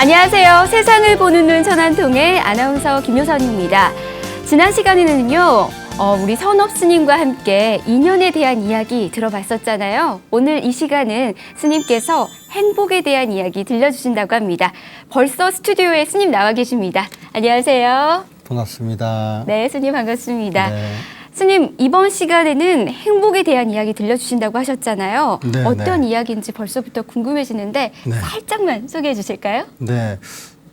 안녕하세요. 세상을 보는 눈 천안통의 아나운서 김효선입니다. 지난 시간에는요, 우리 선업 스님과 함께 인연에 대한 이야기 들어봤었잖아요. 오늘 이 시간은 스님께서 행복에 대한 이야기 들려주신다고 합니다. 벌써 스튜디오에 스님 나와 계십니다. 안녕하세요. 반갑습니다. 네, 스님 반갑습니다. 네. 스님, 이번 시간에는 행복에 대한 이야기 들려주신다고 하셨잖아요. 네, 어떤 이야기인지 벌써부터 궁금해지는데 네. 살짝만 소개해 주실까요? 네.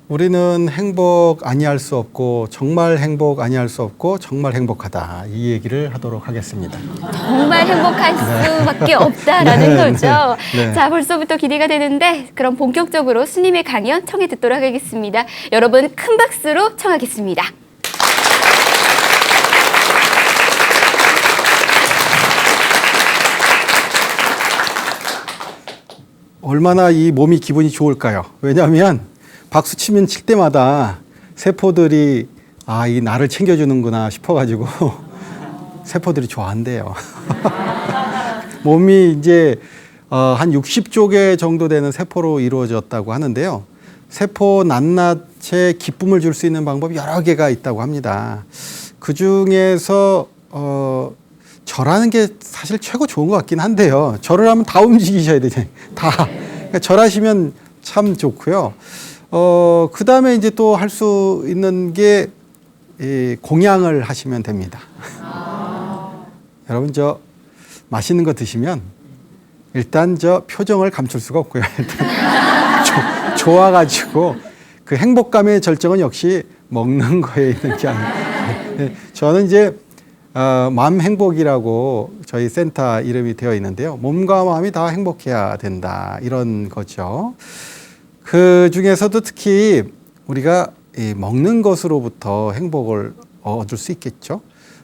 우리는 행복 아니할 수 없고 정말 행복 아니할 수 없고 정말 행복하다. 이 얘기를 하도록 하겠습니다. 정말 행복할 수밖에 없다라는 네, 거죠. 네. 자, 벌써부터 기대가 되는데 그럼 본격적으로 스님의 강연 청해 듣도록 하겠습니다. 여러분 큰 박수로 청하겠습니다. 얼마나 이 몸이 기분이 좋을까요? 왜냐하면 박수 치면 칠 때마다 세포들이 이 나를 챙겨주는구나 싶어가지고 세포들이 좋아한대요. 몸이 이제 한 60조 개 정도 되는 세포로 이루어졌다고 하는데요. 세포 낱낱에 기쁨을 줄 수 있는 방법이 여러 개가 있다고 합니다. 그 중에서 절하는 게 사실 최고 좋은 것 같긴 한데요. 절을 하면 다 움직이셔야 되잖아요. 다. 그러니까 절하시면 참 좋고요. 그 다음에 이제 또 할 수 있는 게 공양을 하시면 됩니다. 여러분, 맛있는 거 드시면 일단 표정을 감출 수가 없고요. 일단 좋아가지고 그 행복감의 절정은 역시 먹는 거에 있는 게 아니에요. 저는 이제 마음 행복이라고 저희 센터 이름이 되어 있는데요. 몸과 마음이 다 행복해야 된다. 이런 거죠. 그 중에서도 특히 우리가 먹는 것으로부터 행복을 얻을 수 있겠죠.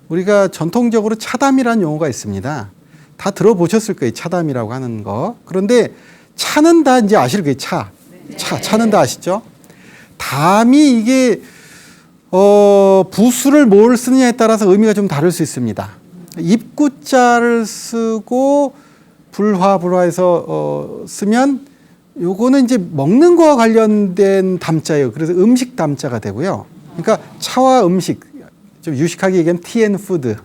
우리가 전통적으로 차담이라는 용어가 있습니다. 다 들어보셨을 거예요. 차담이라고 하는 거. 그런데 차는 다 이제 아실 거예요. 차는 다 아시죠? 담이 이게 부수를 뭘 쓰느냐에 따라서 의미가 좀 다를 수 있습니다. 입구자를 쓰고 불화해서 쓰면 요거는 이제 먹는 거와 관련된 담자예요. 그래서 음식 담자가 되고요. 그러니까 차와 음식, 좀 유식하게 얘기하면 티 앤 푸드.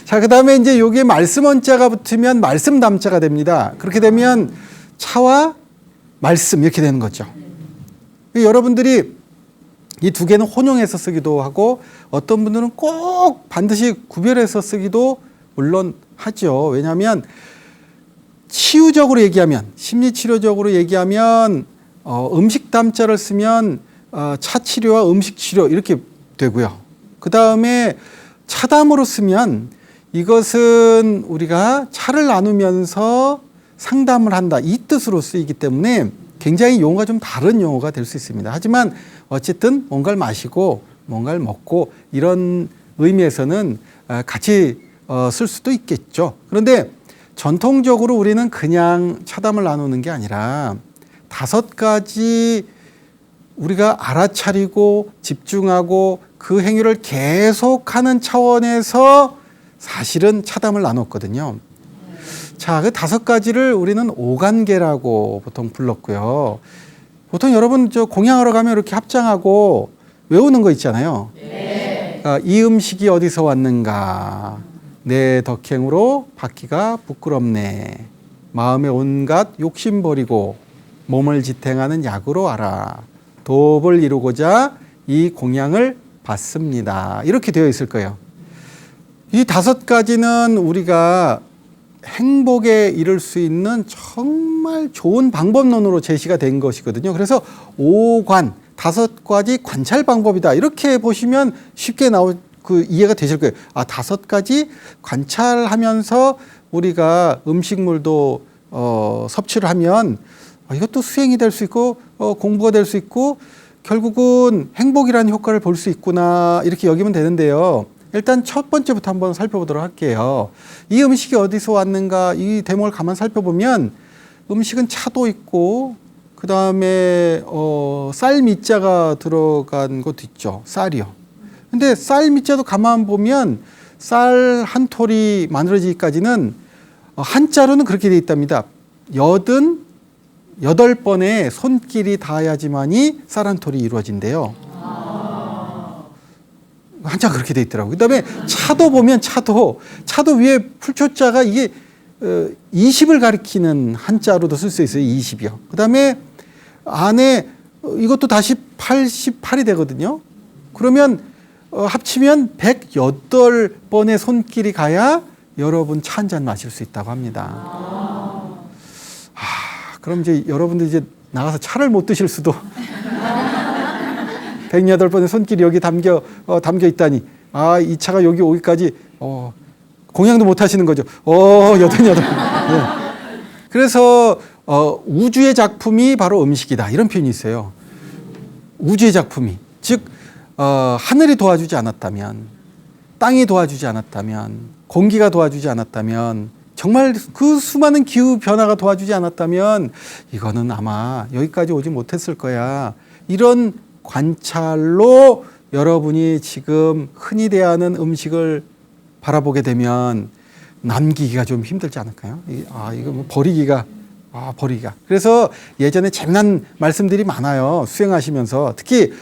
자, 그 다음에 이제 요게 말씀 원자가 붙으면 말씀 담자가 됩니다. 그렇게 되면 차와 말씀 이렇게 되는 거죠. 여러분들이 이 두 개는 혼용해서 쓰기도 하고 어떤 분들은 꼭 반드시 구별해서 쓰기도 물론 하죠. 왜냐하면 치유적으로 얘기하면, 심리치료적으로 얘기하면 음식 담자를 쓰면 차치료와 음식치료 이렇게 되고요. 그 다음에 차담으로 쓰면 이것은 우리가 차를 나누면서 상담을 한다. 이 뜻으로 쓰이기 때문에 굉장히 용어가 좀 다른 용어가 될 수 있습니다. 하지만 어쨌든 뭔가를 마시고 뭔가를 먹고 이런 의미에서는 같이 쓸 수도 있겠죠. 그런데 전통적으로 우리는 그냥 차담을 나누는 게 아니라 5가지 우리가 알아차리고 집중하고 그 행위를 계속하는 차원에서 사실은 차담을 나눴거든요. 자, 그 5가지를 우리는 오간계라고 보통 불렀고요. 보통 여러분 공양하러 가면 이렇게 합장하고 외우는 거 있잖아요. 네. 이 음식이 어디서 왔는가? 내 덕행으로 받기가 부끄럽네. 마음에 온갖 욕심 버리고 몸을 지탱하는 약으로 알아. 도업을 이루고자 이 공양을 받습니다. 이렇게 되어 있을 거예요. 이 5가지는 우리가 행복에 이를 수 있는 정말 좋은 방법론으로 제시가 된 것이거든요. 그래서 5관, 5가지 관찰 방법이다. 이렇게 보시면 쉽게 이해가 되실 거예요. 5가지 관찰하면서 우리가 음식물도 섭취를 하면 이것도 수행이 될 수 있고 공부가 될 수 있고 결국은 행복이라는 효과를 볼 수 있구나 이렇게 여기면 되는데요. 일단 첫 번째부터 한번 살펴보도록 할게요. 이 음식이 어디서 왔는가 이 대목을 가만 살펴보면 음식은 차도 있고 그 다음에 쌀 밑자가 들어간 것도 있죠. 쌀이요. 근데 쌀 밑자도 가만 보면 쌀 한 톨이 만들어지기까지는 한자로는 그렇게 돼 있답니다. 80 8번의 손길이 닿아야지만이 쌀한톨이 이루어진대요. 한자 그렇게 돼 있더라고요. 그다음에 차도 보면 차도 위에 풀초자가 이게 20을 가리키는 한자로도 쓸 수 있어요. 20이요. 그다음에 안에 이것도 다시 88이 되거든요. 그러면 합치면 108번의 손길이 가야 여러분 차 한 잔 마실 수 있다고 합니다. 그럼 이제 여러분들 이제 나가서 차를 못 드실 수도. 108번의 손길이 여기 담겨 있다니. 이 차가 여기 오기까지 공양도 못 하시는 거죠. 여덟. 네. 그래서 우주의 작품이 바로 음식이다. 이런 표현이 있어요. 우주의 작품이. 즉 하늘이 도와주지 않았다면, 땅이 도와주지 않았다면, 공기가 도와주지 않았다면, 정말 그 수많은 기후 변화가 도와주지 않았다면 이거는 아마 여기까지 오지 못했을 거야. 이런 관찰로 여러분이 지금 흔히 대하는 음식을 바라보게 되면 남기기가 좀 힘들지 않을까요? 이거 뭐 버리기가. 그래서 예전에 재미난 말씀들이 많아요. 수행하시면서. 특히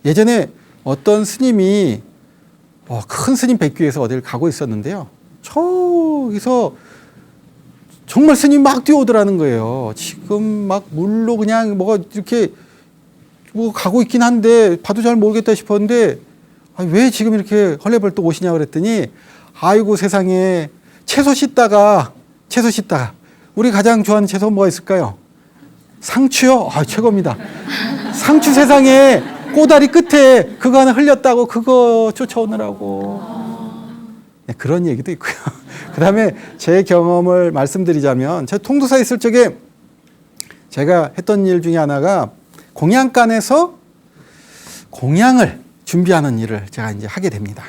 예전에 어떤 스님이 큰 스님 뵙기 위해서 어디를 가고 있었는데요. 저기서 정말 스님이 막 뛰어오더라는 거예요. 지금 막 물로 그냥 뭐가 이렇게 가고 있긴 한데 봐도 잘 모르겠다 싶었는데 왜 지금 이렇게 헐레벌떡 오시냐 그랬더니 아이고 세상에 채소 씻다가 우리 가장 좋아하는 채소 뭐가 있을까요? 상추요? 최고입니다. 상추 세상에 꼬다리 끝에 그거 하나 흘렸다고 그거 쫓아오느라고. 네, 그런 얘기도 있고요. 그 다음에 제 경험을 말씀드리자면 제가 통도사에 있을 적에 제가 했던 일 중에 하나가 공양간에서 공양을 준비하는 일을 제가 이제 하게 됩니다.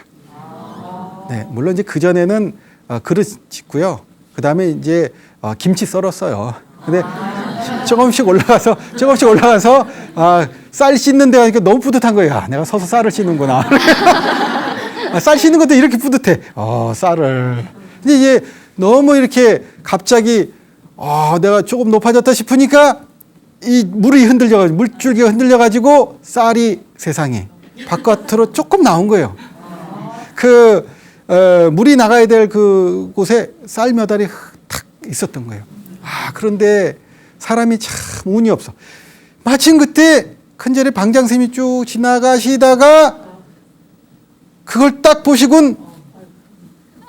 네, 물론 이제 그 전에는 그릇 짓고요. 그 다음에 이제 김치 썰었어요. 근데 조금씩 올라가서 쌀 씻는 데가 너무 뿌듯한 거예요. 내가 서서 쌀을 씻는구나. 쌀 씻는 것도 이렇게 뿌듯해. 쌀을. 근데 이제 너무 이렇게 갑자기 내가 조금 높아졌다 싶으니까 이 물줄기가 흔들려가지고 쌀이 세상에 바깥으로 조금 나온 거예요. 물이 나가야 될 그 곳에 쌀 몇 알이 탁 있었던 거예요. 그런데 사람이 참 운이 없어. 마침 그때 큰절에 방장쌤이 쭉 지나가시다가 그걸 딱 보시곤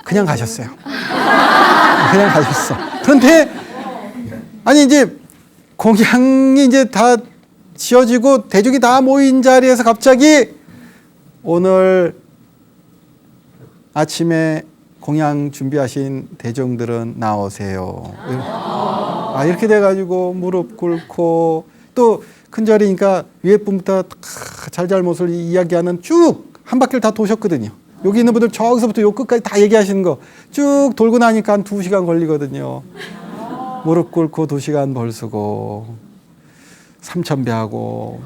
그냥 가셨어요. 그냥 가셨어. 그런데 이제 공양이 이제 다 지어지고 대중이 다 모인 자리에서 갑자기 오늘 아침에 공양 준비하신 대중들은 나오세요. 이렇게 돼가지고 무릎 꿇고 또 큰절이니까 위에 분부터 잘잘못을 이야기하는 쭉 한 바퀴를 다 도셨거든요. 여기 있는 분들 저기서부터 요 끝까지 다 얘기하시는 거 쭉 돌고 나니까 한 2시간 걸리거든요. 무릎 꿇고 2시간 벌쓰고 삼천배하고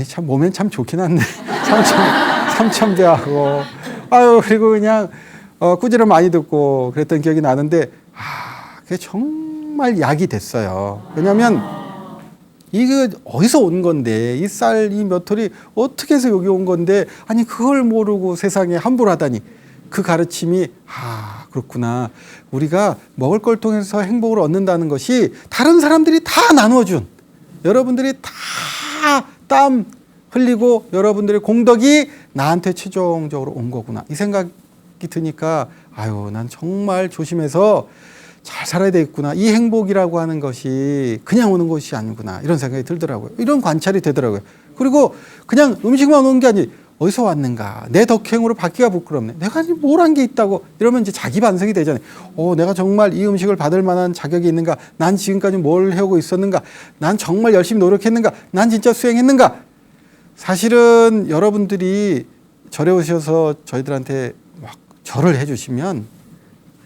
참 몸엔 참 좋긴 한데 삼천배하고 그리고 그냥 꾸지람 많이 듣고 그랬던 기억이 나는데 그게 정말 약이 됐어요. 왜냐하면 이게 어디서 온 건데 이 쌀 이 몇 톨이 어떻게 해서 여기 온 건데 그걸 모르고 세상에 함부로 하다니 그 가르침이 그렇구나. 우리가 먹을 걸 통해서 행복을 얻는다는 것이 다른 사람들이 다 나눠준 여러분들이 다 땀 흘리고 여러분들의 공덕이 나한테 최종적으로 온 거구나. 이 생각이 드니까 난 정말 조심해서 잘 살아야 되겠구나. 이 행복이라고 하는 것이 그냥 오는 것이 아니구나. 이런 생각이 들더라고요. 이런 관찰이 되더라고요. 그리고 그냥 음식만 오는 게 아니고 어디서 왔는가. 내 덕행으로 받기가 부끄럽네. 내가 뭘 한 게 있다고. 이러면 이제 자기 반성이 되잖아요. 내가 정말 이 음식을 받을 만한 자격이 있는가. 난 지금까지 뭘 해오고 있었는가. 난 정말 열심히 노력했는가. 난 진짜 수행했는가. 사실은 여러분들이 절에 오셔서 저희들한테 막 절을 해주시면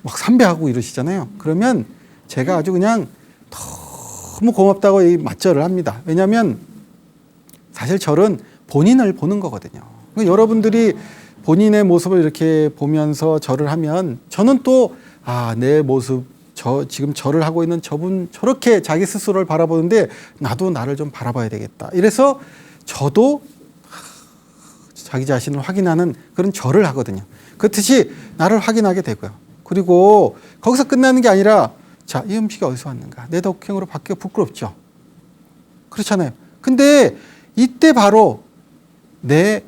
막 삼배하고 이러시잖아요. 그러면 제가 아주 그냥 너무 고맙다고 맞절을 합니다. 왜냐하면 사실 절은 본인을 보는 거거든요. 여러분들이 본인의 모습을 이렇게 보면서 절을 하면 저는 또 내 모습 지금 절을 하고 있는 저분 저렇게 자기 스스로를 바라보는데 나도 나를 좀 바라봐야 되겠다. 이래서 저도 자기 자신을 확인하는 그런 절을 하거든요. 그렇듯이 나를 확인하게 되고요. 그리고 거기서 끝나는 게 아니라 자, 이 음식이 어디서 왔는가? 내 덕행으로 받기가 부끄럽죠. 그렇잖아요. 근데 이때 바로 내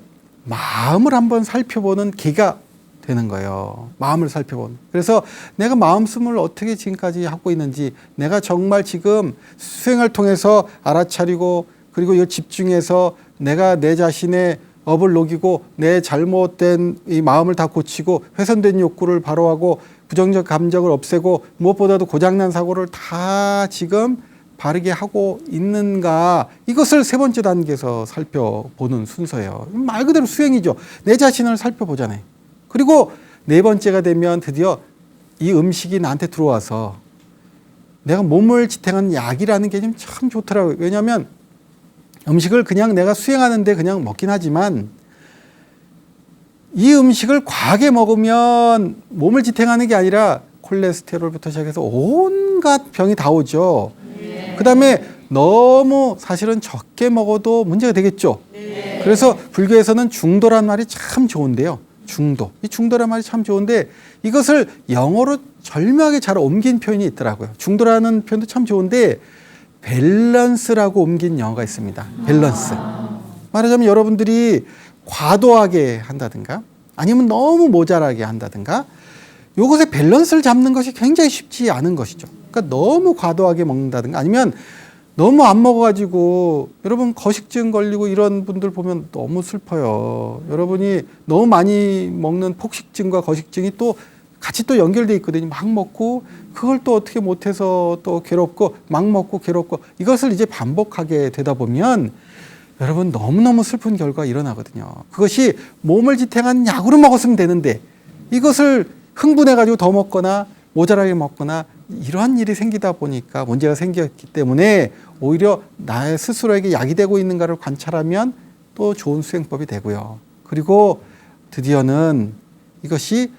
마음을 한번 살펴보는 계기가 되는 거예요. 마음을 살펴보는. 그래서 내가 마음씀을 어떻게 지금까지 하고 있는지, 내가 정말 지금 수행을 통해서 알아차리고 그리고 이걸 집중해서 내가 내 자신의 업을 녹이고 내 잘못된 이 마음을 다 고치고 훼손된 욕구를 바로하고 부정적 감정을 없애고 무엇보다도 고장난 사고를 다 지금 바르게 하고 있는가, 이것을 세 번째 단계에서 살펴보는 순서예요. 말 그대로 수행이죠. 내 자신을 살펴보잖아요. 그리고 네 번째가 되면 드디어 이 음식이 나한테 들어와서 내가 몸을 지탱하는 약이라는 개념이 참 좋더라고요. 왜냐하면 음식을 그냥 내가 수행하는데 그냥 먹긴 하지만 이 음식을 과하게 먹으면 몸을 지탱하는 게 아니라 콜레스테롤부터 시작해서 온갖 병이 다 오죠. 그 다음에 너무 사실은 적게 먹어도 문제가 되겠죠. 그래서 불교에서는 중도란 말이 참 좋은데요. 중도. 이 중도란 말이 참 좋은데 이것을 영어로 절묘하게 잘 옮긴 표현이 있더라고요. 중도라는 표현도 참 좋은데 밸런스라고 옮긴 영어가 있습니다. 밸런스. 말하자면 여러분들이 과도하게 한다든가 아니면 너무 모자라게 한다든가 이것의 밸런스를 잡는 것이 굉장히 쉽지 않은 것이죠. 그러니까 너무 과도하게 먹는다든가 아니면 너무 안 먹어가지고 여러분 거식증 걸리고 이런 분들 보면 너무 슬퍼요. 여러분이 너무 많이 먹는 폭식증과 거식증이 또 같이 또 연결돼 있거든요. 막 먹고 그걸 또 어떻게 못해서 또 괴롭고 막 먹고 괴롭고 이것을 이제 반복하게 되다 보면 여러분 너무너무 슬픈 결과가 일어나거든요. 그것이 몸을 지탱하는 약으로 먹었으면 되는데 이것을 흥분해가지고 더 먹거나 모자라게 먹거나 이러한 일이 생기다 보니까 문제가 생겼기 때문에 오히려 나의 스스로에게 약이 되고 있는가를 관찰하면 또 좋은 수행법이 되고요. 그리고 드디어는 이것이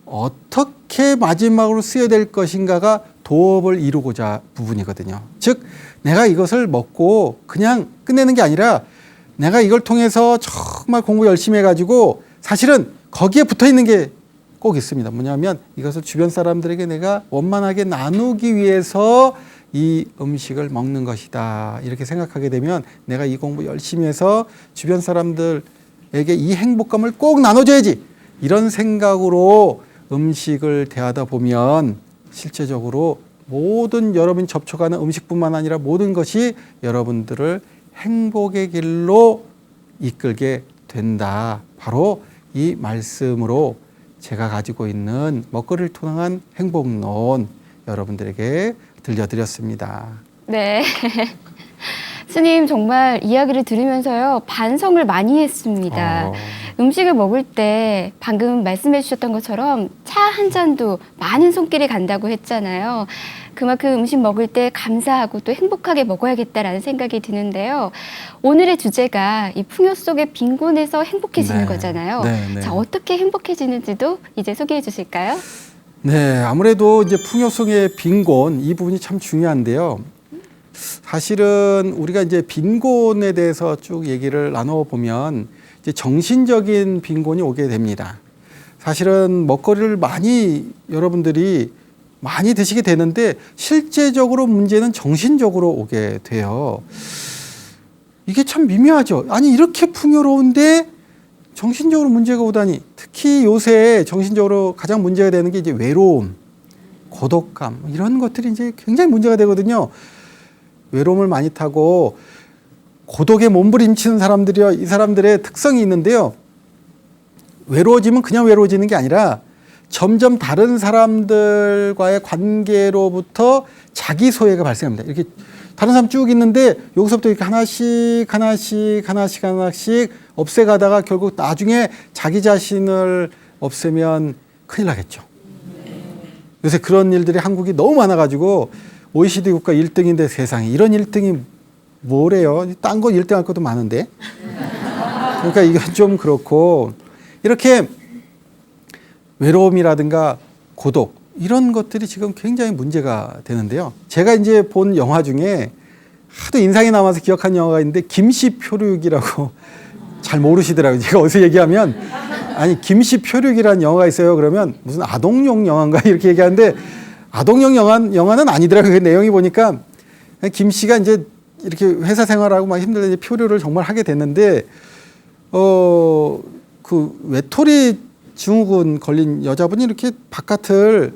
어떻게 마지막으로 쓰여야 될 것인가가 도업을 이루고자 부분이거든요. 즉 내가 이것을 먹고 그냥 끝내는 게 아니라 내가 이걸 통해서 정말 공부 열심히 해가지고 사실은 거기에 붙어있는 게 꼭 있습니다. 뭐냐면 이것을 주변 사람들에게 내가 원만하게 나누기 위해서 이 음식을 먹는 것이다. 이렇게 생각하게 되면 내가 이 공부 열심히 해서 주변 사람들에게 이 행복감을 꼭 나눠줘야지. 이런 생각으로 음식을 대하다 보면 실제적으로 모든 여러분이 접촉하는 음식뿐만 아니라 모든 것이 여러분들을 행복의 길로 이끌게 된다. 바로 이 말씀으로 제가 가지고 있는 먹거리를 통한 행복론 여러분들에게 들려드렸습니다. 네. 스님 정말 이야기를 들으면서요 반성을 많이 했습니다. 음식을 먹을 때 방금 말씀해 주셨던 것처럼 차 한 잔도 많은 손길이 간다고 했잖아요. 그만큼 음식 먹을 때 감사하고 또 행복하게 먹어야겠다라는 생각이 드는데요. 오늘의 주제가 이 풍요 속의 빈곤에서 행복해지는 거잖아요. 네. 자, 어떻게 행복해지는지도 이제 소개해 주실까요? 네, 아무래도 이제 풍요 속의 빈곤 이 부분이 참 중요한데요. 사실은 우리가 이제 빈곤에 대해서 쭉 얘기를 나눠보면 이제 정신적인 빈곤이 오게 됩니다. 사실은 먹거리를 많이 여러분들이 많이 드시게 되는데 실제적으로 문제는 정신적으로 오게 돼요. 이게 참 미묘하죠. 아니 이렇게 풍요로운데 정신적으로 문제가 오다니. 특히 요새 정신적으로 가장 문제가 되는 게 이제 외로움, 고독감 이런 것들이 이제 굉장히 문제가 되거든요. 외로움을 많이 타고 고독에 몸부림치는 사람들이요. 이 사람들의 특성이 있는데요. 외로워지면 그냥 외로워지는 게 아니라 점점 다른 사람들과의 관계로부터 자기 소외가 발생합니다. 이렇게 다른 사람 쭉 있는데 여기서부터 이렇게 하나씩 없애가다가 결국 나중에 자기 자신을 없애면 큰일 나겠죠. 요새 그런 일들이 한국이 너무 많아가지고 OECD 국가 1등인데 세상에 이런 1등이 뭐래요? 딴 거 1등 할 것도 많은데. 그러니까 이건 좀 그렇고 이렇게 외로움이라든가 고독 이런 것들이 지금 굉장히 문제가 되는데요. 제가 이제 본 영화 중에 하도 인상이 남아서 기억한 영화가 있는데 김씨표류기라고 잘 모르시더라고요. 제가 어디서 얘기하면 아니 김씨표류기라는 영화가 있어요. 그러면 무슨 아동용 영화인가 이렇게 얘기하는데 아동용 영화는 아니더라고요. 그 내용이 보니까 김씨가 이제 이렇게 회사 생활하고 막 힘들다 이제 표류를 정말 하게 됐는데 그 외톨이 증후군 걸린 여자분이 이렇게 바깥을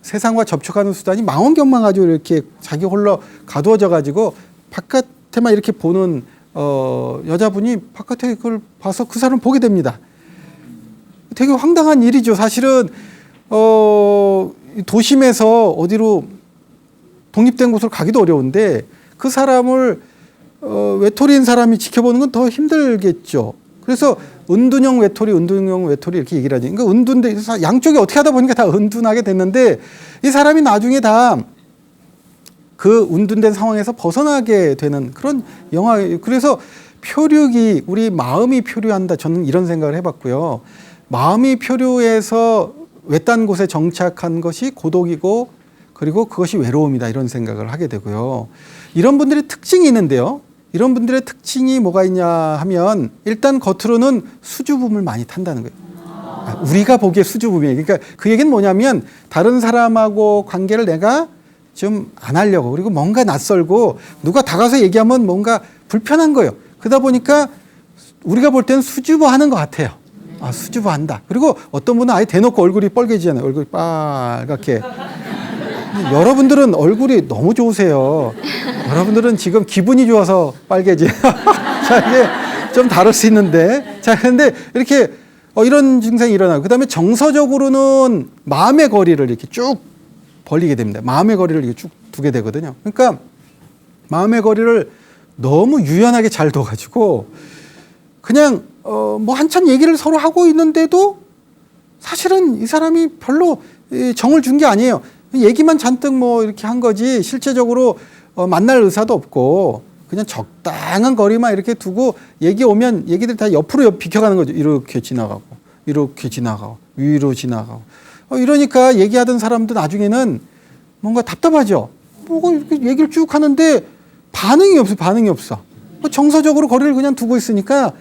세상과 접촉하는 수단이 망원경만 가지고 이렇게 자기 홀로 가두어져 가지고 바깥에만 이렇게 보는 여자분이 바깥에 그걸 봐서 그 사람을 보게 됩니다. 되게 황당한 일이죠. 사실은 도심에서 어디로 독립된 곳으로 가기도 어려운데 그 사람을 외톨이인 사람이 지켜보는 건 더 힘들겠죠. 그래서 은둔형 외톨이 이렇게 얘기를 하죠. 그러니까 은둔데 양쪽이 어떻게 하다 보니까 다 은둔하게 됐는데 이 사람이 나중에 다 그 은둔된 상황에서 벗어나게 되는 그런 영화예요. 그래서 표류기, 우리 마음이 표류한다. 저는 이런 생각을 해봤고요. 마음이 표류해서 외딴 곳에 정착한 것이 고독이고 그리고 그것이 외로움이다. 이런 생각을 하게 되고요. 이런 분들의 특징이 있는데요. 이런 분들의 특징이 뭐가 있냐 하면 일단 겉으로는 수줍음을 많이 탄다는 거예요. 우리가 보기에 수줍음이에요. 그러니까 그 얘기는 뭐냐면 다른 사람하고 관계를 내가 좀 안 하려고 그리고 뭔가 낯설고 누가 다가서 얘기하면 뭔가 불편한 거예요. 그러다 보니까 우리가 볼 때는 수줍어하는 것 같아요. 아, 수줍어한다. 그리고 어떤 분은 아예 대놓고 얼굴이 빨개지잖아요. 얼굴이 빨갛게. 여러분들은 얼굴이 너무 좋으세요. 여러분들은 지금 기분이 좋아서 빨개지. 자, 이게 좀 다를 수 있는데. 자, 근데 이렇게 이런 증상이 일어나고. 그 다음에 정서적으로는 마음의 거리를 이렇게 쭉 벌리게 됩니다. 마음의 거리를 이렇게 쭉 두게 되거든요. 그러니까 마음의 거리를 너무 유연하게 잘 둬가지고 그냥 뭐 한참 얘기를 서로 하고 있는데도 사실은 이 사람이 별로 정을 준 게 아니에요. 얘기만 잔뜩 뭐 이렇게 한 거지 실제적으로 만날 의사도 없고 그냥 적당한 거리만 이렇게 두고 얘기 오면 얘기들 다 옆으로 비켜가는 거죠. 이렇게 지나가고 위로 지나가고 이러니까 얘기하던 사람도 나중에는 뭔가 답답하죠. 뭐가 이렇게 얘기를 쭉 하는데 반응이 없어. 정서적으로 거리를 그냥 두고 있으니까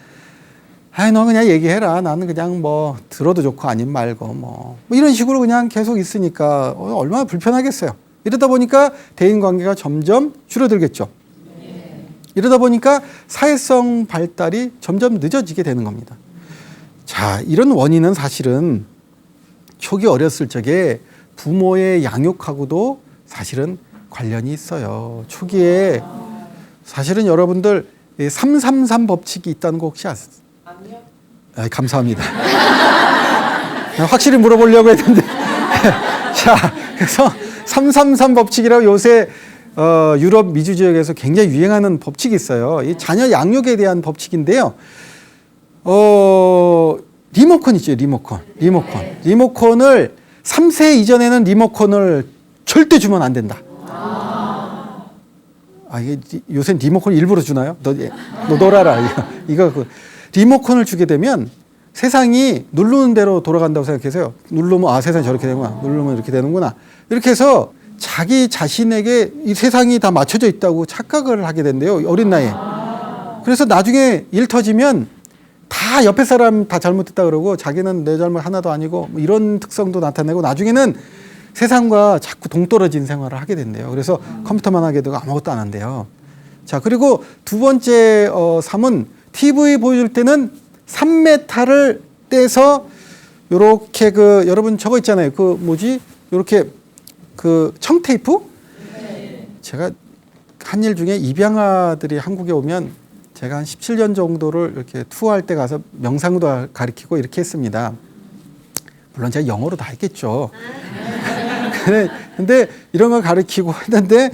아이 너 그냥 얘기해라. 나는 그냥 뭐 들어도 좋고 아님 말고 뭐 이런 식으로 그냥 계속 있으니까 얼마나 불편하겠어요. 이러다 보니까 대인관계가 점점 줄어들겠죠. 이러다 보니까 사회성 발달이 점점 늦어지게 되는 겁니다. 자, 이런 원인은 사실은 초기 어렸을 적에 부모의 양육하고도 사실은 관련이 있어요. 초기에 사실은 여러분들 333 법칙이 있다는 거 혹시 아세요? 아니요. 아, 감사합니다. 확실히 물어보려고 했는데. 자, 그래서 333 법칙이라고 요새 유럽 미주 지역에서 굉장히 유행하는 법칙이 있어요. 이 자녀 양육에 대한 법칙인데요. 리모컨 있죠, 리모컨. 리모컨을 3세 이전에는 리모컨을 절대 주면 안 된다. 이게 요새 리모컨 일부러 주나요? 너 놀아라. 이거 리모컨을 주게 되면 세상이 누르는 대로 돌아간다고 생각해서요. 누르면 세상이 저렇게 되는구나. 누르면 이렇게 되는구나. 이렇게 해서 자기 자신에게 이 세상이 다 맞춰져 있다고 착각을 하게 된대요. 어린 나이에. 그래서 나중에 일 터지면 다 옆에 사람 다 잘못했다 그러고 자기는 내 잘못 하나도 아니고 뭐 이런 특성도 나타내고 나중에는 세상과 자꾸 동떨어진 생활을 하게 된대요. 그래서 컴퓨터만 하게 되고 아무것도 안 한대요. 자, 그리고 두 번째 3은 TV 보여줄 때는 3m를 떼서 요렇게 여러분 저거 있잖아요. 요렇게 청테이프? 제가 한 일 중에 입양아들이 한국에 오면 제가 한 17년 정도를 이렇게 투어할 때 가서 명상도 가르치고 이렇게 했습니다. 물론 제가 영어로 다 했겠죠. 근데 이런 걸 가르치고 했는데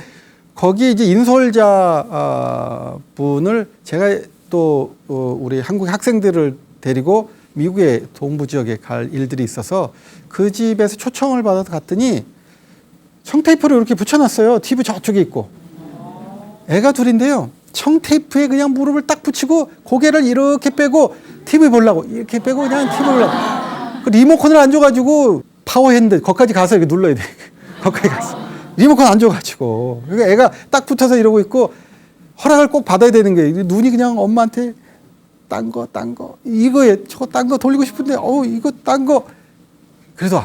거기 이제 인솔자 분을 제가 또 우리 한국 학생들을 데리고 미국의 동부 지역에 갈 일들이 있어서 그 집에서 초청을 받아서 갔더니 청테이프를 이렇게 붙여놨어요. TV 저쪽에 있고. 애가 둘인데요. 청테이프에 그냥 무릎을 딱 붙이고 고개를 이렇게 빼고 TV 보려고 이렇게 빼고 그냥 TV 보려고. 그 리모컨을 안 줘가지고 파워핸드 거기까지 가서 이렇게 눌러야 돼. 거기까지 가서 리모컨 안 줘가지고 그러니까 애가 딱 붙어서 이러고 있고 허락을 꼭 받아야 되는 거예요. 눈이 그냥 엄마한테 딴 거 이거에 저거 딴 거 돌리고 싶은데 이거 딴 거 그래도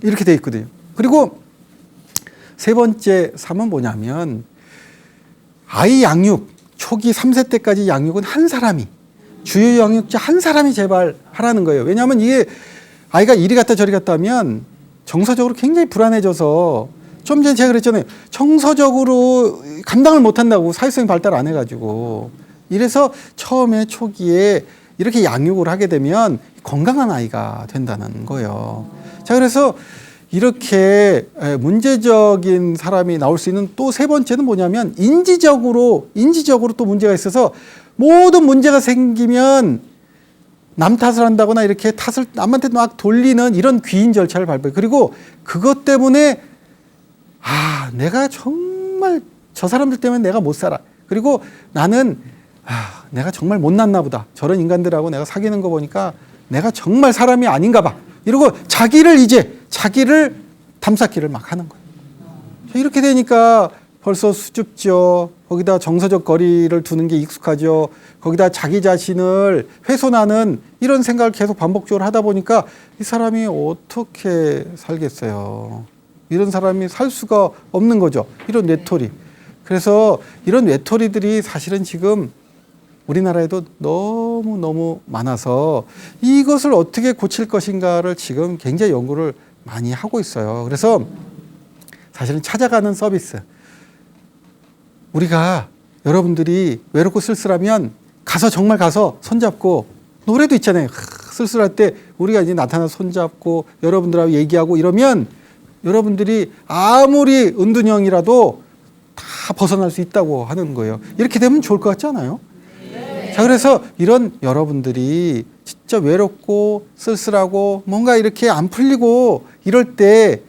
이렇게 돼 있거든요. 그리고 세 번째 삶은 뭐냐면 아이 양육 초기 3세 때까지 양육은 한 사람이 주요 양육자 한 사람이 제발 하라는 거예요. 왜냐하면 이게 아이가 이리 갔다 저리 갔다 하면 정서적으로 굉장히 불안해져서 좀 전에 제가 그랬잖아요. 정서적으로 감당을 못한다고 사회성이 발달 안 해가지고 이래서 처음에 초기에 이렇게 양육을 하게 되면 건강한 아이가 된다는 거예요. 자, 그래서 이렇게 문제적인 사람이 나올 수 있는 또 세 번째는 뭐냐면 인지적으로 또 문제가 있어서 모든 문제가 생기면 남 탓을 한다거나 이렇게 탓을 남한테 막 돌리는 이런 귀인 절차를 밟아요. 그리고 그것 때문에 내가 정말 저 사람들 때문에 내가 못 살아. 그리고 나는 내가 정말 못났나 보다. 저런 인간들하고 내가 사귀는 거 보니까 내가 정말 사람이 아닌가 봐. 이러고 자기를 담쌓기를 막 하는 거예요. 이렇게 되니까 벌써 수줍죠. 거기다 정서적 거리를 두는 게 익숙하죠. 거기다 자기 자신을 훼손하는 이런 생각을 계속 반복적으로 하다 보니까 이 사람이 어떻게 살겠어요. 이런 사람이 살 수가 없는 거죠. 이런 외톨이. 그래서 이런 외톨이들이 사실은 지금 우리나라에도 너무 많아서 이것을 어떻게 고칠 것인가를 지금 굉장히 연구를 많이 하고 있어요. 그래서 사실은 찾아가는 서비스. 우리가 여러분들이 외롭고 쓸쓸하면 정말 가서 손잡고 노래도 있잖아요. 쓸쓸할 때 우리가 이제 나타나서 손잡고 여러분들하고 얘기하고 이러면 여러분들이 아무리 은둔형이라도 다 벗어날 수 있다고 하는 거예요. 이렇게 되면 좋을 것 같지 않아요? 자, 그래서 이런 여러분들이 진짜 외롭고 쓸쓸하고 뭔가 이렇게 안 풀리고 이럴 때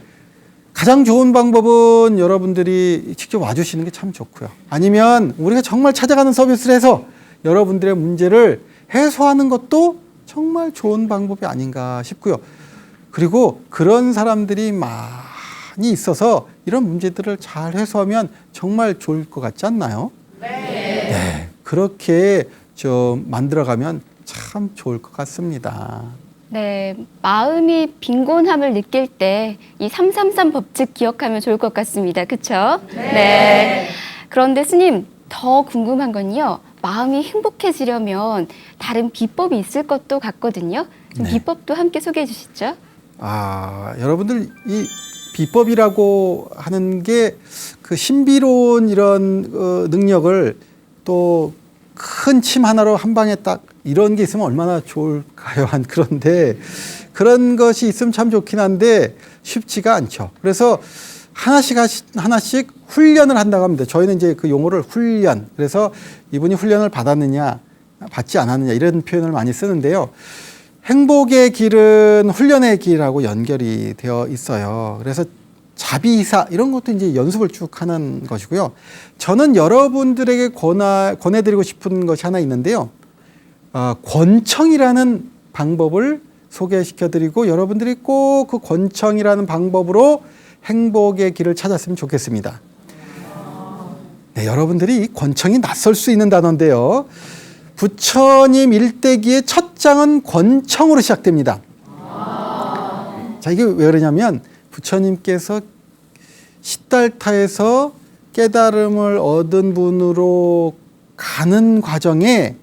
가장 좋은 방법은 여러분들이 직접 와주시는 게 참 좋고요. 아니면 우리가 정말 찾아가는 서비스를 해서 여러분들의 문제를 해소하는 것도 정말 좋은 방법이 아닌가 싶고요. 그리고 그런 사람들이 많이 있어서 이런 문제들을 잘 해소하면 정말 좋을 것 같지 않나요? 네. 그렇게 좀 만들어가면 참 좋을 것 같습니다. 네, 마음이 빈곤함을 느낄 때 이 333 법칙 기억하면 좋을 것 같습니다. 그렇죠? 네. 그런데 스님, 더 궁금한 건요. 마음이 행복해지려면 다른 비법이 있을 것도 같거든요. 좀 네. 비법도 함께 소개해 주시죠. 여러분들 이 비법이라고 하는 게 그 신비로운 이런 능력을 또 큰 침 하나로 한 방에 딱 이런 게 있으면 얼마나 좋을까요? 그런데 그런 것이 있으면 참 좋긴 한데 쉽지가 않죠. 그래서 하나씩 훈련을 한다고 합니다. 저희는 이제 그 용어를 훈련. 그래서 이분이 훈련을 받았느냐, 받지 않았느냐 이런 표현을 많이 쓰는데요. 행복의 길은 훈련의 길하고 연결이 되어 있어요. 그래서 자비이사 이런 것도 이제 연습을 쭉 하는 것이고요. 저는 여러분들에게 권해드리고 싶은 것이 하나 있는데요. 권청이라는 방법을 소개시켜드리고 여러분들이 꼭 그 권청이라는 방법으로 행복의 길을 찾았으면 좋겠습니다. 네, 여러분들이 이 권청이 낯설 수 있는 단어인데요. 부처님 일대기의 첫 장은 권청으로 시작됩니다. 자, 이게 왜 그러냐면 부처님께서 시달타에서 깨달음을 얻은 분으로 가는 과정에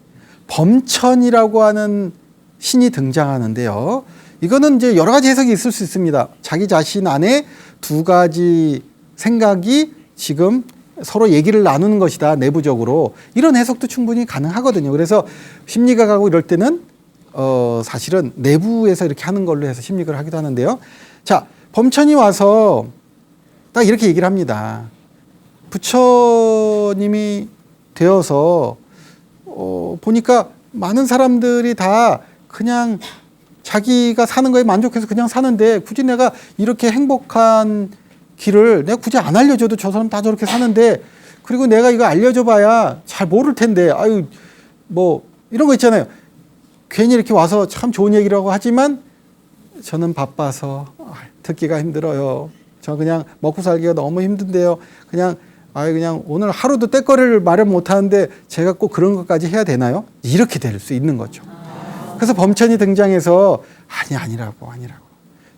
범천이라고 하는 신이 등장하는데요. 이거는 이제 여러 가지 해석이 있을 수 있습니다. 자기 자신 안에 두 가지 생각이 지금 서로 얘기를 나누는 것이다, 내부적으로. 이런 해석도 충분히 가능하거든요. 그래서 심리학하고 이럴 때는 사실은 내부에서 이렇게 하는 걸로 해서 심리학을 하기도 하는데요. 자, 범천이 와서 딱 이렇게 얘기를 합니다. 부처님이 되어서 보니까 많은 사람들이 다 그냥 자기가 사는 거에 만족해서 그냥 사는데 굳이 내가 이렇게 행복한 길을 내가 굳이 안 알려줘도 저 사람 다 저렇게 사는데 그리고 내가 이거 알려줘 봐야 잘 모를 텐데 뭐 이런 거 있잖아요. 괜히 이렇게 와서 참 좋은 얘기라고 하지만 저는 바빠서 듣기가 힘들어요. 저 그냥 먹고 살기가 너무 힘든데요. 그냥 오늘 하루도 떼거리를 마련 못 하는데 제가 꼭 그런 것까지 해야 되나요? 이렇게 될 수 있는 거죠. 그래서 범천이 등장해서 아니라고.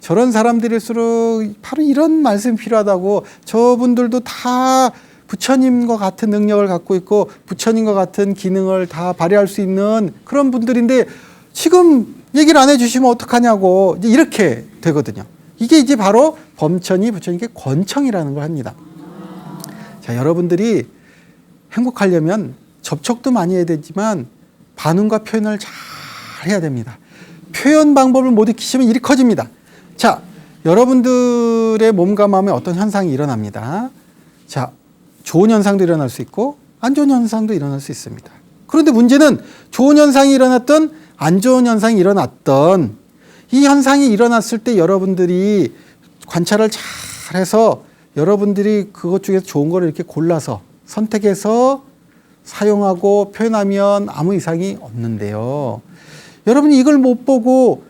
저런 사람들일수록 바로 이런 말씀이 필요하다고, 저분들도 다 부처님과 같은 능력을 갖고 있고 부처님과 같은 기능을 다 발휘할 수 있는 그런 분들인데 지금 얘기를 안 해주시면 어떡하냐고, 이제 이렇게 되거든요. 이게 이제 바로 범천이 부처님께 권청이라는 걸 합니다. 자, 여러분들이 행복하려면 접촉도 많이 해야 되지만 반응과 표현을 잘 해야 됩니다. 표현 방법을 못 익히시면 일이 커집니다. 자, 여러분들의 몸과 마음에 어떤 현상이 일어납니다. 자, 좋은 현상도 일어날 수 있고 안 좋은 현상도 일어날 수 있습니다. 그런데 문제는 좋은 현상이 일어났던 안 좋은 현상이 일어났던 이 현상이 일어났을 때 여러분들이 관찰을 잘 해서 여러분들이 그것 중에서 좋은 거를 이렇게 골라서 선택해서 사용하고 표현하면 아무 이상이 없는데요. 여러분이 이걸 못 보고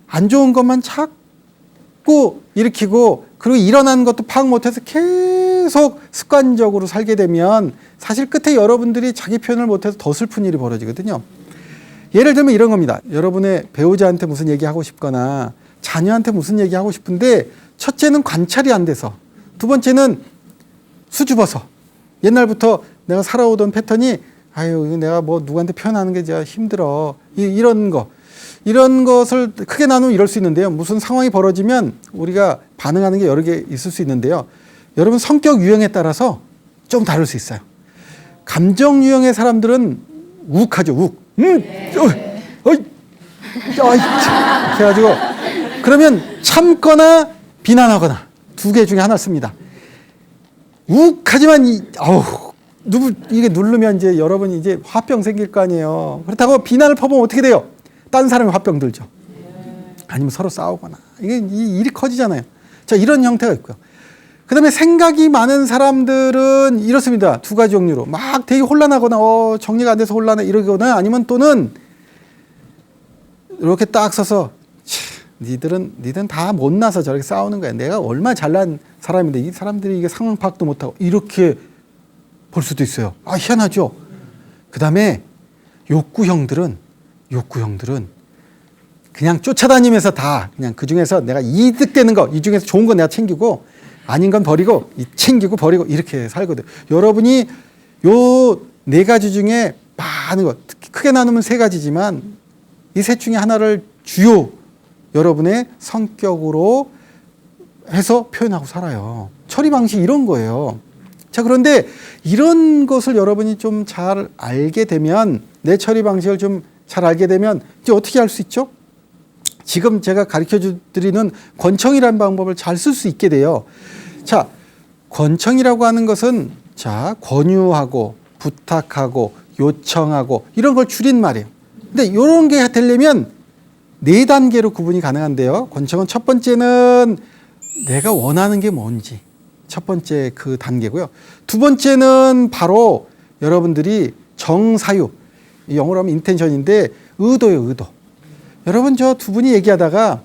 안 좋은 것만 자꾸 일으키고 그리고 일어난 것도 파악 못해서 계속 습관적으로 살게 되면 사실 끝에 여러분들이 자기 표현을 못해서 더 슬픈 일이 벌어지거든요. 예를 들면 이런 겁니다. 여러분의 배우자한테 무슨 얘기하고 싶거나 자녀한테 무슨 얘기하고 싶은데 첫째는 관찰이 안 돼서, 두 번째는 수줍어서, 옛날부터 내가 살아오던 패턴이 아유 내가 뭐 누구한테 표현하는 게 진짜 힘들어, 이런 것을 크게 나누면 이럴 수 있는데요. 무슨 상황이 벌어지면 우리가 반응하는 게 여러 개 있을 수 있는데요. 여러분 성격 유형에 따라서 좀 다를 수 있어요. 감정 유형의 사람들은 욱하죠. 욱. 그래가지고 그러면 참거나 비난하거나 두 개 중에 하나 씁니다. 욱하지만 이게 누르면 이제 여러분이 이제 화병 생길 거 아니에요. 그렇다고 비난을 퍼보면 어떻게 돼요? 딴 사람이 화병 들죠. 아니면 서로 싸우거나. 이게 일이 커지잖아요. 자, 이런 형태가 있고요. 그 다음에 생각이 많은 사람들은 이렇습니다. 두 가지 종류로. 막 되게 혼란하거나, 정리가 안 돼서 혼란해, 이러거나, 아니면 또는, 이렇게 딱 서서, 니들은 다 못나서 저렇게 싸우는 거야. 내가 얼마나 잘난 사람인데, 이 사람들이 이게 상황 파악도 못하고, 이렇게 볼 수도 있어요. 희한하죠? 그 다음에, 욕구형들은 그냥 쫓아다니면서 다, 그냥 그 중에서 내가 이득되는 거, 이 중에서 좋은 거 내가 챙기고, 아닌 건 버리고 챙기고 버리고 이렇게 살거든요. 여러분이 요 네 가지 중에 많은 것, 크게 나누면 세 가지지만 이 셋 중에 하나를 주요 여러분의 성격으로 해서 표현하고 살아요. 처리 방식이 이런 거예요. 자, 그런데 이런 것을 여러분이 좀 잘 알게 되면, 내 처리 방식을 좀 잘 알게 되면 이제 어떻게 할 수 있죠? 지금 제가 가르쳐 드리는 권청이라는 방법을 잘 쓸 수 있게 돼요. 자, 권청이라고 하는 것은 자, 권유하고 부탁하고 요청하고 이런 걸 줄인 말이에요. 근데 이런 게 되려면 네 단계로 구분이 가능한데요. 권청은 첫 번째는 내가 원하는 게 뭔지, 첫 번째 그 단계고요. 두 번째는 바로 여러분들이 정사유, 영어로 하면 인텐션인데 의도예요, 의도. 여러분 저 두 분이 얘기하다가,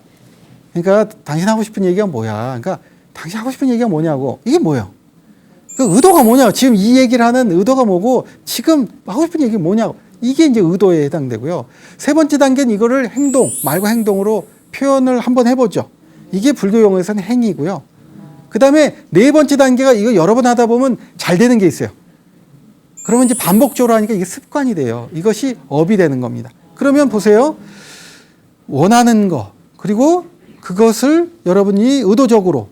그러니까 당신 하고 싶은 얘기가 뭐야? 그러니까 당신 하고 싶은 얘기가 뭐냐고. 이게 뭐예요? 그 의도가 뭐냐고. 지금 이 얘기를 하는 의도가 뭐고, 지금 하고 싶은 얘기가 뭐냐고. 이게 이제 의도에 해당되고요. 세 번째 단계는 이거를 행동, 말과 행동으로 표현을 한번 해보죠. 이게 불교 용어에서는 행위고요. 그 다음에 네 번째 단계가 이거 여러 번 하다 보면 잘 되는 게 있어요. 그러면 이제 반복적으로 하니까 이게 습관이 돼요. 이것이 업이 되는 겁니다. 그러면 보세요. 원하는 거, 그리고 그것을 여러분이 의도적으로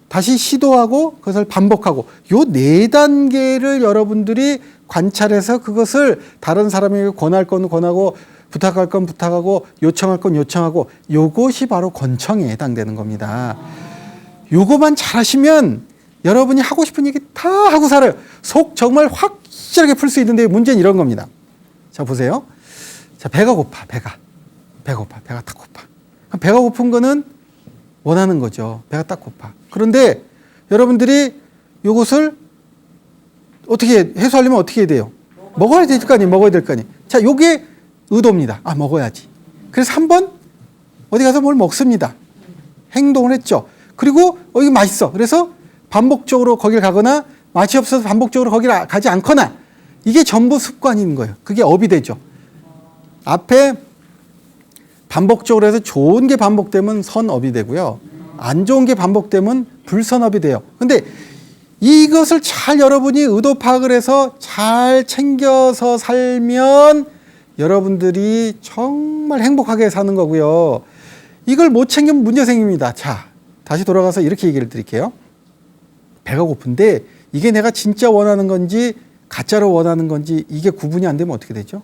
다시 시도하고 그것을 반복하고, 요 네 단계를 여러분들이 관찰해서 그것을 다른 사람에게 권할 건 권하고 부탁할 건 부탁하고 요청할 건 요청하고, 요것이 바로 권청에 해당되는 겁니다. 요거만 잘하시면 여러분이 하고 싶은 얘기 다 하고 살아요. 속 정말 확실하게 풀 수 있는데, 문제는 이런 겁니다. 자, 보세요. 자, 배가 고파. 배가 딱 고파. 배가 고픈 거는 원하는 거죠. 배가 딱 고파. 그런데 여러분들이 이것을 어떻게 해소하려면 어떻게 해야 돼요? 먹어야 될 거 아니에요. 자, 요게 의도입니다. 먹어야지. 그래서 한번 어디 가서 뭘 먹습니다. 행동을 했죠. 그리고 이거 맛있어. 그래서 반복적으로 거길 가거나 맛이 없어서 반복적으로 거길 가지 않거나 이게 전부 습관인 거예요. 그게 업이 되죠. 앞에 반복적으로 해서 좋은 게 반복되면 선업이 되고요. 안 좋은 게 반복되면 불선업이 돼요. 근데 이것을 잘 여러분이 의도 파악을 해서 잘 챙겨서 살면 여러분들이 정말 행복하게 사는 거고요. 이걸 못 챙기면 문제 생깁니다. 자, 다시 돌아가서 이렇게 얘기를 드릴게요. 배가 고픈데 이게 내가 진짜 원하는 건지 가짜로 원하는 건지 이게 구분이 안 되면 어떻게 되죠?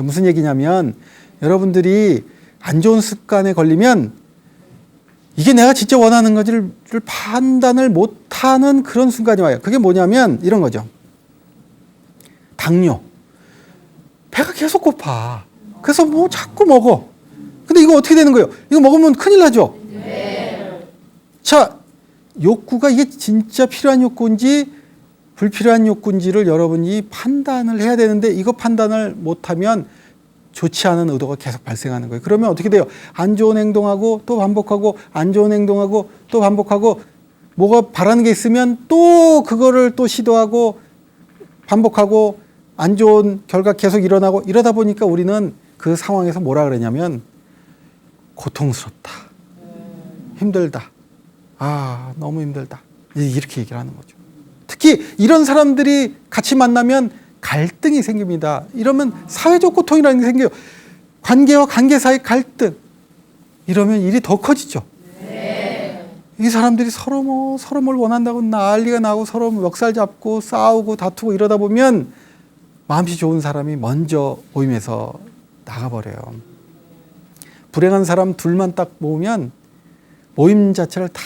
무슨 얘기냐면 여러분들이 안 좋은 습관에 걸리면 이게 내가 진짜 원하는 건지를 판단을 못하는 그런 순간이 와요. 그게 뭐냐면 이런 거죠. 당뇨. 배가 계속 고파. 그래서 뭐 자꾸 먹어. 근데 이거 어떻게 되는 거예요? 이거 먹으면 큰일 나죠? 네. 자, 욕구가 이게 진짜 필요한 욕구인지 불필요한 욕구인지를 여러분이 판단을 해야 되는데 이거 판단을 못하면 좋지 않은 의도가 계속 발생하는 거예요. 그러면 어떻게 돼요? 안 좋은 행동하고 또 반복하고 안 좋은 행동하고 또 반복하고 뭐가 바라는 게 있으면 또 그거를 또 시도하고 반복하고 안 좋은 결과 계속 일어나고 이러다 보니까 우리는 그 상황에서 뭐라 그러냐면 고통스럽다. 힘들다. 아, 너무 힘들다. 이렇게 얘기를 하는 거죠. 특히 이런 사람들이 같이 만나면 갈등이 생깁니다. 이러면 사회적 고통이라는 게 생겨요. 관계와 관계 사이 갈등. 이러면 일이 더 커지죠. 네. 이 사람들이 서로 뭘 원한다고 난리가 나고 서로 멱살 잡고 싸우고 다투고 이러다 보면 마음씨 좋은 사람이 먼저 모임에서 나가버려요. 불행한 사람 둘만 딱 모으면 모임 자체를 다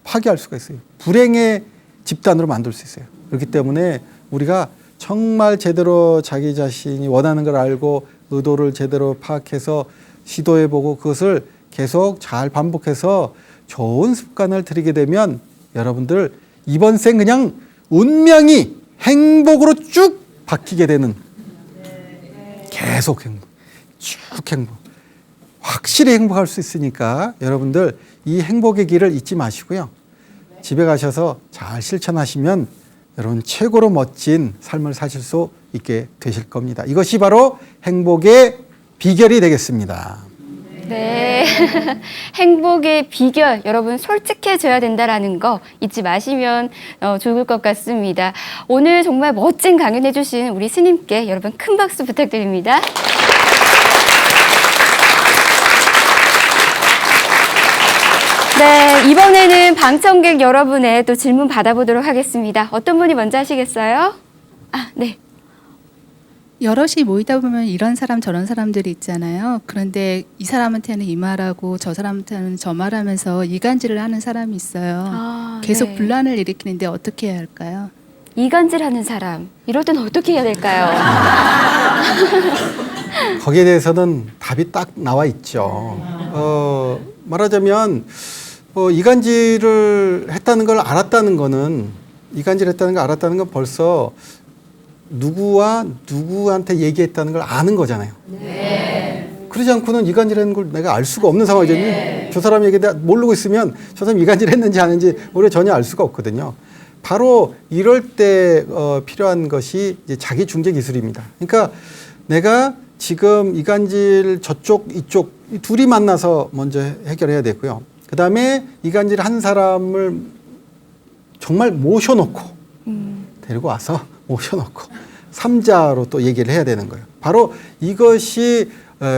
파괴할 수가 있어요. 불행의 집단으로 만들 수 있어요. 그렇기 때문에 우리가 정말 제대로 자기 자신이 원하는 걸 알고 의도를 제대로 파악해서 시도해보고 그것을 계속 잘 반복해서 좋은 습관을 들이게 되면 여러분들 이번 생 그냥 운명이 행복으로 쭉 바뀌게 되는 계속 행복, 쭉 행복. 확실히 행복할 수 있으니까 여러분들 이 행복의 길을 잊지 마시고요. 집에 가셔서 잘 실천하시면 여러분 최고로 멋진 삶을 사실 수 있게 되실 겁니다. 이것이 바로 행복의 비결이 되겠습니다. 네. 행복의 비결, 여러분 솔직해져야 된다라는 거 잊지 마시면 좋을 것 같습니다. 오늘 정말 멋진 강연해 주신 우리 스님께 여러분 큰 박수 부탁드립니다. 네, 이번에는 방청객 여러분의 또 질문 받아보도록 하겠습니다. 어떤 분이 먼저 하시겠어요? 아, 네. 여럿이 모이다 보면 이런 사람 저런 사람들이 있잖아요. 그런데 이 사람한테는 이 말하고 저 사람한테는 저 말하면서 이간질을 하는 사람이 있어요. 아, 계속 네. 분란을 일으키는데 어떻게 해야 할까요? 이간질하는 사람, 이럴 때는 어떻게 해야 될까요? 거기에 대해서는 답이 딱 나와 있죠. 말하자면 이간질을 했다는 걸 알았다는 거는 이간질했다는 걸 알았다는 건 벌써 누구와 누구한테 얘기했다는 걸 아는 거잖아요. 네. 그러지 않고는 이간질하는 걸 내가 알 수가 없는 상황이죠. 네. 저 사람 얘기에 대해 모르고 있으면 저 사람이 이간질했는지 아닌지 우리가 전혀 알 수가 없거든요. 바로 이럴 때 필요한 것이 이제 자기 중재 기술입니다. 그러니까 내가 지금 이간질 저쪽 이쪽 이 둘이 만나서 먼저 해결해야 되고요. 그 다음에 이간질 한 사람을 정말 모셔놓고 데리고 와서 모셔놓고 삼자로 또 얘기를 해야 되는 거예요. 바로 이것이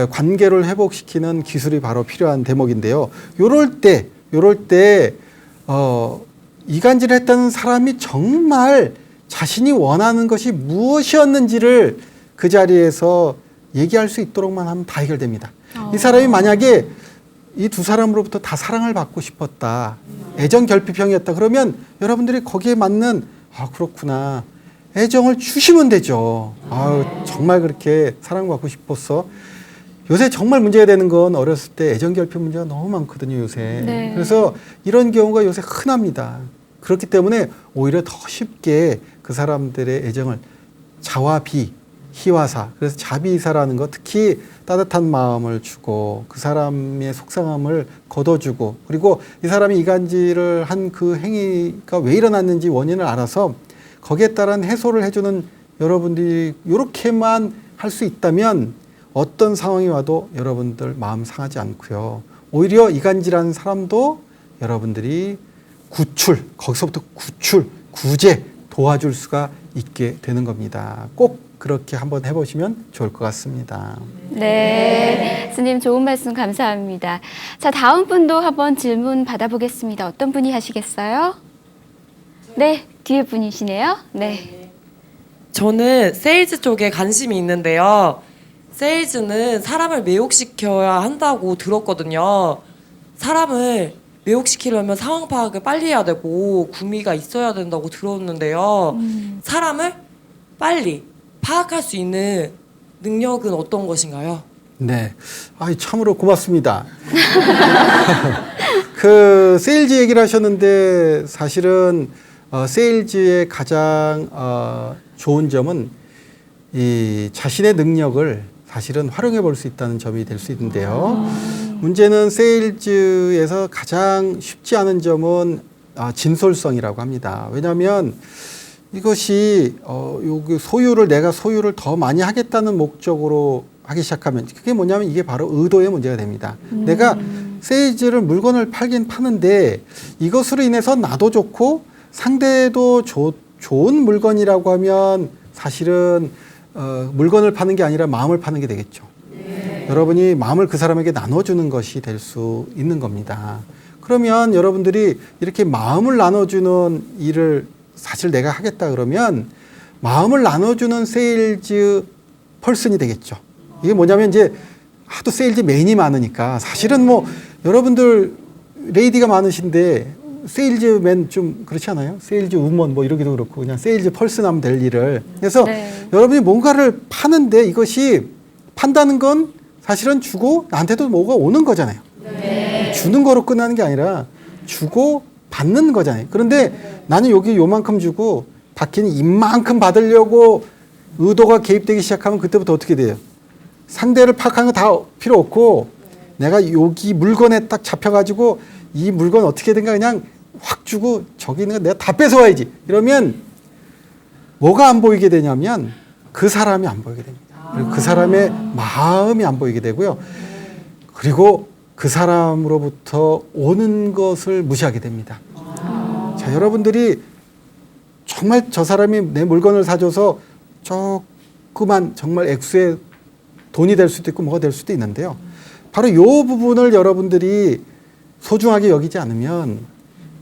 관계를 회복시키는 기술이 바로 필요한 대목인데요. 요럴 때 이간질을 했다는 사람이 정말 자신이 원하는 것이 무엇이었는지를 그 자리에서 얘기할 수 있도록만 하면 다 해결됩니다. 이 사람이 만약에 이 두 사람으로부터 다 사랑을 받고 싶었다. 애정 결핍형이었다. 그러면 여러분들이 거기에 맞는 아 그렇구나. 애정을 주시면 되죠. 아 정말 그렇게 사랑받고 싶었어. 요새 정말 문제가 되는 건 어렸을 때 애정 결핍 문제가 너무 많거든요. 요새. 네. 그래서 이런 경우가 요새 흔합니다. 그렇기 때문에 오히려 더 쉽게 그 사람들의 애정을 자와 비 희화사, 그래서 자비사라는 거, 특히 따뜻한 마음을 주고 그 사람의 속상함을 걷어주고, 그리고 이 사람이 이간질을 한 그 행위가 왜 일어났는지 원인을 알아서 거기에 따른 해소를 해주는 여러분들이 이렇게만 할 수 있다면 어떤 상황이 와도 여러분들 마음 상하지 않고요. 오히려 이간질하는 사람도 여러분들이 거기서부터 구제, 도와줄 수가 있게 되는 겁니다. 꼭 그렇게 한번 해보시면 좋을 것 같습니다. 네, 스님 좋은 말씀 감사합니다. 자, 다음 분도 한번 질문 받아보겠습니다. 어떤 분이 하시겠어요? 네, 뒤에 분이시네요. 네. 저는 세일즈 쪽에 관심이 있는데요. 세일즈는 사람을 매혹시켜야 한다고 들었거든요. 사람을 매혹시키려면 상황 파악을 빨리 해야 되고 구미가 있어야 된다고 들었는데요. 사람을 빨리 파악할 수 있는 능력은 어떤 것인가요? 네, 참으로 고맙습니다. 그 세일즈 얘기를 하셨는데 사실은 세일즈의 가장 좋은 점은 이 자신의 능력을 사실은 활용해 볼 수 있다는 점이 될 수 있는데요. 문제는 세일즈에서 가장 쉽지 않은 점은 진솔성이라고 합니다. 왜냐하면 이것이 내가 소유를 더 많이 하겠다는 목적으로 하기 시작하면 그게 뭐냐면 이게 바로 의도의 문제가 됩니다. 내가 세일즈를 물건을 팔긴 파는데 이것으로 인해서 나도 좋고 상대도 좋은 물건이라고 하면 사실은 물건을 파는 게 아니라 마음을 파는 게 되겠죠. 여러분이 마음을 그 사람에게 나눠주는 것이 될 수 있는 겁니다. 그러면 여러분들이 이렇게 마음을 나눠주는 일을 사실 내가 하겠다 그러면 마음을 나눠주는 세일즈 펄슨이 되겠죠. 이게 뭐냐면 이제 하도 세일즈 맨이 많으니까 사실은 뭐 여러분들 레이디가 많으신데 세일즈맨 좀 그렇지 않아요? 세일즈 우먼 뭐 이러기도 그렇고 그냥 세일즈 펄슨 하면 될 일을. 그래서 네. 여러분이 뭔가를 파는데 이것이 판다는 건 사실은 주고 나한테도 뭐가 오는 거잖아요. 네. 주는 거로 끝나는 게 아니라 주고 받는 거잖아요. 그런데 나는 여기 요만큼 주고 받기는 이만큼 받으려고 의도가 개입되기 시작하면 그때부터 어떻게 돼요? 상대를 파악하는 거 다 필요 없고 내가 여기 물건에 딱 잡혀가지고 이 물건 어떻게든가 그냥 확 주고 저기 있는 거 내가 다 뺏어와야지. 이러면 뭐가 안 보이게 되냐면 그 사람이 안 보이게 됩니다. 그리고 그 사람의 마음이 안 보이게 되고요. 그리고 그 사람으로부터 오는 것을 무시하게 됩니다. 자, 여러분들이 정말 저 사람이 내 물건을 사줘서 조그만 정말 액수의 돈이 될 수도 있고 뭐가 될 수도 있는데요. 바로 이 부분을 여러분들이 소중하게 여기지 않으면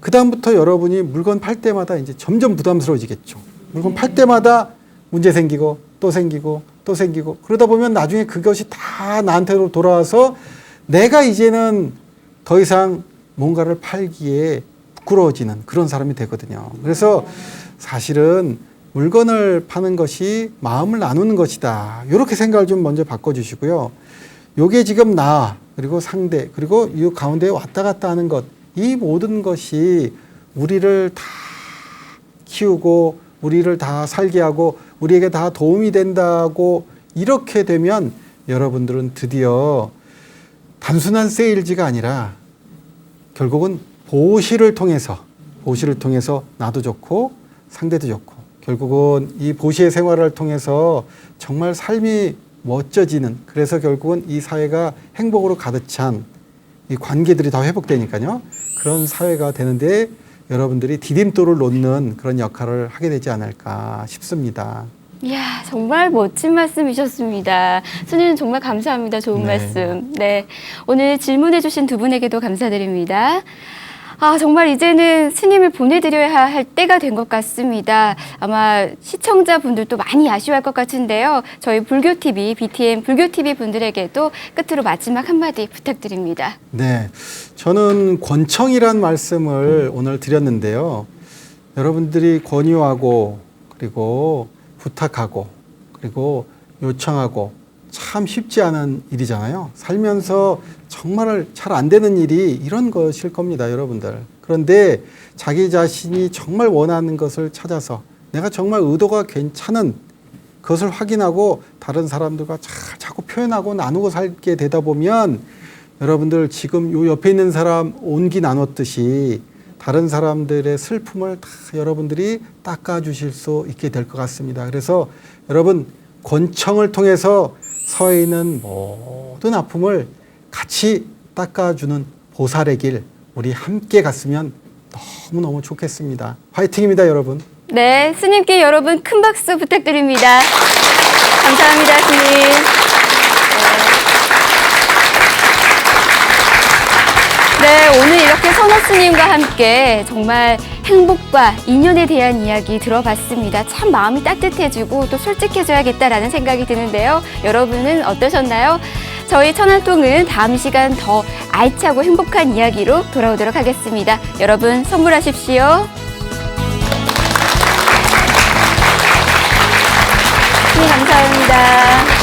그다음부터 여러분이 물건 팔 때마다 이제 점점 부담스러워지겠죠. 물건 팔 때마다 문제 생기고 또 생기고 또 생기고 그러다 보면 나중에 그것이 다 나한테로 돌아와서 내가 이제는 더 이상 뭔가를 팔기에 부끄러워지는 그런 사람이 되거든요. 그래서 사실은 물건을 파는 것이 마음을 나누는 것이다. 이렇게 생각을 좀 먼저 바꿔주시고요. 요게 지금 나 그리고 상대 그리고 이 가운데 왔다 갔다 하는 것 이 모든 것이 우리를 다 키우고 우리를 다 살게 하고 우리에게 다 도움이 된다고 이렇게 되면 여러분들은 드디어 단순한 세일즈가 아니라 결국은 보시를 통해서 나도 좋고 상대도 좋고 결국은 이 보시의 생활을 통해서 정말 삶이 멋져지는 그래서 결국은 이 사회가 행복으로 가득 찬 이 관계들이 다 회복되니까요. 그런 사회가 되는데 여러분들이 디딤돌을 놓는 그런 역할을 하게 되지 않을까 싶습니다. 이야, 정말 멋진 말씀이셨습니다. 스님 정말 감사합니다. 좋은 네. 말씀. 네. 오늘 질문해주신 두 분에게도 감사드립니다. 정말 이제는 스님을 보내드려야 할 때가 된 것 같습니다. 아마 시청자분들도 많이 아쉬워할 것 같은데요. 저희 불교TV, BTN 불교TV 분들에게도 끝으로 마지막 한마디 부탁드립니다. 네, 저는 권청이란 말씀을 오늘 드렸는데요. 여러분들이 권유하고 그리고 부탁하고 그리고 요청하고 참 쉽지 않은 일이잖아요. 살면서 정말 잘 안 되는 일이 이런 것일 겁니다, 여러분들. 그런데 자기 자신이 정말 원하는 것을 찾아서 내가 정말 의도가 괜찮은 그것을 확인하고 다른 사람들과 자꾸 표현하고 나누고 살게 되다 보면 여러분들 지금 요 옆에 있는 사람 온기 나눴듯이 다른 사람들의 슬픔을 다 여러분들이 닦아주실 수 있게 될 것 같습니다. 그래서 여러분 권청을 통해서 서에 있는 모든 아픔을 같이 닦아주는 보살의 길 우리 함께 갔으면 너무너무 좋겠습니다. 화이팅입니다, 여러분. 네, 스님께 여러분 큰 박수 부탁드립니다. 감사합니다, 스님. 네, 오늘 이렇게 선호 스님과 함께 정말 행복과 인연에 대한 이야기 들어봤습니다. 참 마음이 따뜻해지고 또 솔직해져야겠다라는 생각이 드는데요. 여러분은 어떠셨나요? 저희 천안통은 다음 시간 더 알차고 행복한 이야기로 돌아오도록 하겠습니다. 여러분 선물하십시오. 네, 감사합니다.